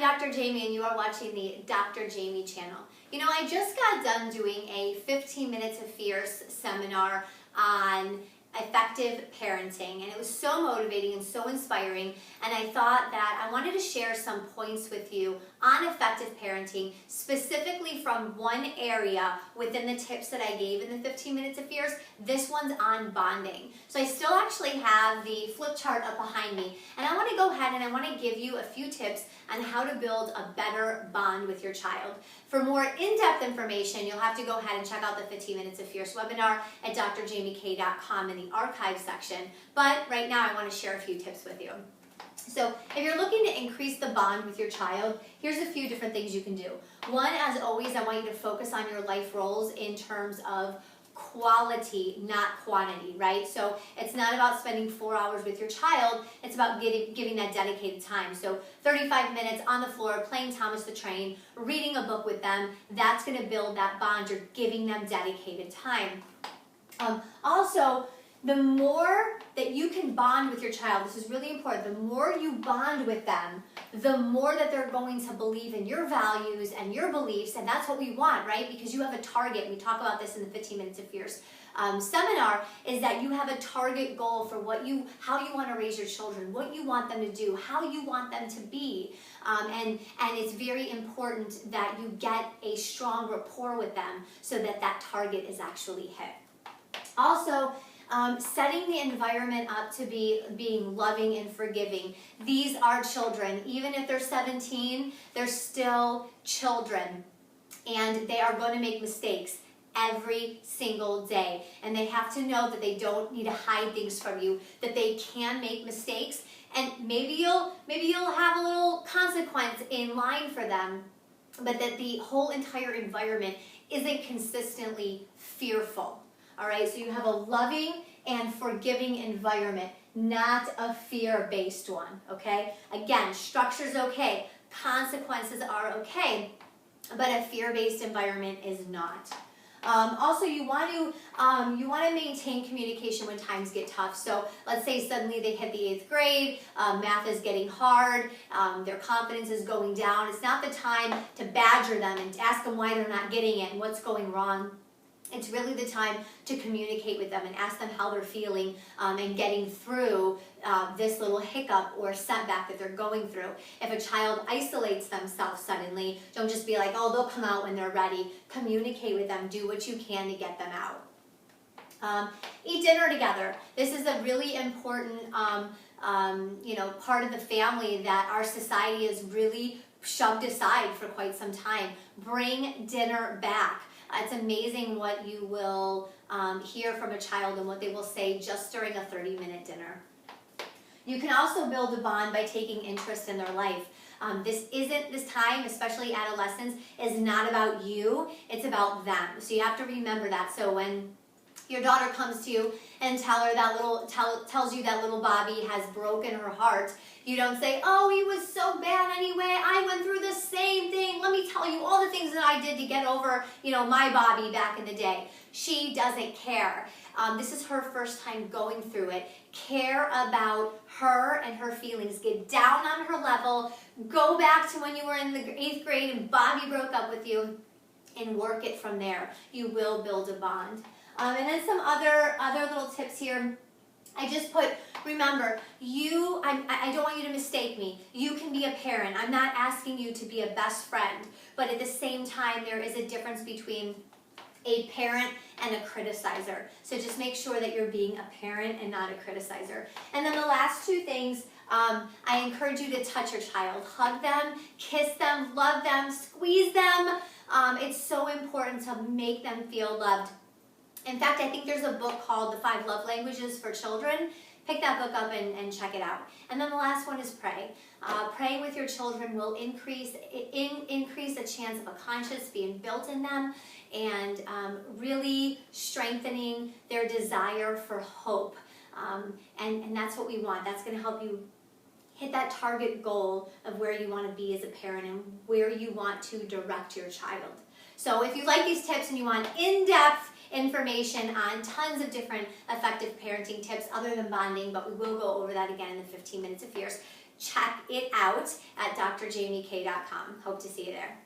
I'm Dr. Jaime and you are watching the Dr. Jaime channel. You know, I just got done doing a 15 Minutes of Fierce seminar on effective parenting, and it was so motivating and so inspiring, and I thought that I wanted to share some points with you on effective parenting, specifically from one area within the tips that I gave in the 15 Minutes of Fierce. This one's on bonding. So I still actually have the flip chart up behind me, and I want to go ahead and I want to give you a few tips on how to build a better bond with your child. For more in-depth information, you'll have to go ahead and check out the 15 Minutes of Fierce webinar at drjaimek.com in the archive section. But right now I want to share a few tips with you. So if you're looking to increase the bond with your child, here's a few different things you can do. One, as always, I want you to focus on your life roles in terms of quality, not quantity, right? So it's not about spending 4 hours with your child, it's about giving that dedicated time. So 35 minutes on the floor, playing Thomas the Train, reading a book with them, that's gonna build that bond. You're giving them dedicated time. Also, the more that you can bond with your child, this is really important, the more you bond with them, the more that they're going to believe in your values and your beliefs, and that's what we want, right? Because you have a target, and we talk about this in the 15 Minutes of Fierce seminar, is that you have a target goal for how you want to raise your children, what you want them to do, how you want them to be, and it's very important that you get a strong rapport with them so that that target is actually hit. Also, setting the environment up to being loving and forgiving. These are children. Even if they're 17, they're still children. And they are going to make mistakes every single day. And they have to know that they don't need to hide things from you, that they can make mistakes. And maybe you'll have a little consequence in line for them, but that the whole entire environment isn't consistently fearful. All right, so you have a loving and forgiving environment, not a fear-based one, okay? Again, structure's okay, consequences are okay, but a fear-based environment is not. Also, you want to maintain communication when times get tough. So let's say suddenly they hit the 8th grade, math is getting hard, their confidence is going down. It's not the time to badger them and ask them why they're not getting it and what's going wrong. It's really the time to communicate with them and ask them how they're feeling and getting through this little hiccup or setback that they're going through. If a child isolates themselves suddenly, don't just be like, oh, they'll come out when they're ready. Communicate with them. Do what you can to get them out. Eat dinner together. This is a really important part of the family that our society has really shoved aside for quite some time. Bring dinner back. It's amazing what you will hear from a child and what they will say just during a 30-minute dinner. You can also build a bond by taking interest in their life. This time, especially adolescents, is not about you, it's about them. So you have to remember that. So when your daughter comes to you and tells you that little Bobby has broken her heart, you don't say, oh, he was so bad anyway, I went through the same thing, let me tell you all the things that I did to get over, my Bobby back in the day. She doesn't care. This is her first time going through it. Care about her and her feelings. Get down on her level. Go back to when you were in the 8th grade and Bobby broke up with you, and work it from there. You will build a bond. And then some other little tips here. I just put, remember, I don't want you to mistake me. You can be a parent. I'm not asking you to be a best friend. But at the same time, there is a difference between a parent and a criticizer. So just make sure that you're being a parent and not a criticizer. And then the last two things, I encourage you to touch your child. Hug them, kiss them, love them, squeeze them. It's so important to make them feel loved. In fact, I think there's a book called The 5 Love Languages for Children. Pick that book up and check it out. And then the last one is pray. Praying with your children will increase a chance of a conscience being built in them and really strengthening their desire for hope. And that's what we want. That's going to help you hit that target goal of where you want to be as a parent and where you want to direct your child. So if you like these tips and you want in-depth information on tons of different effective parenting tips other than bonding, but we will go over that again in the 15 Minutes of Fierce, check it out at drjamiek.com. Hope to see you there.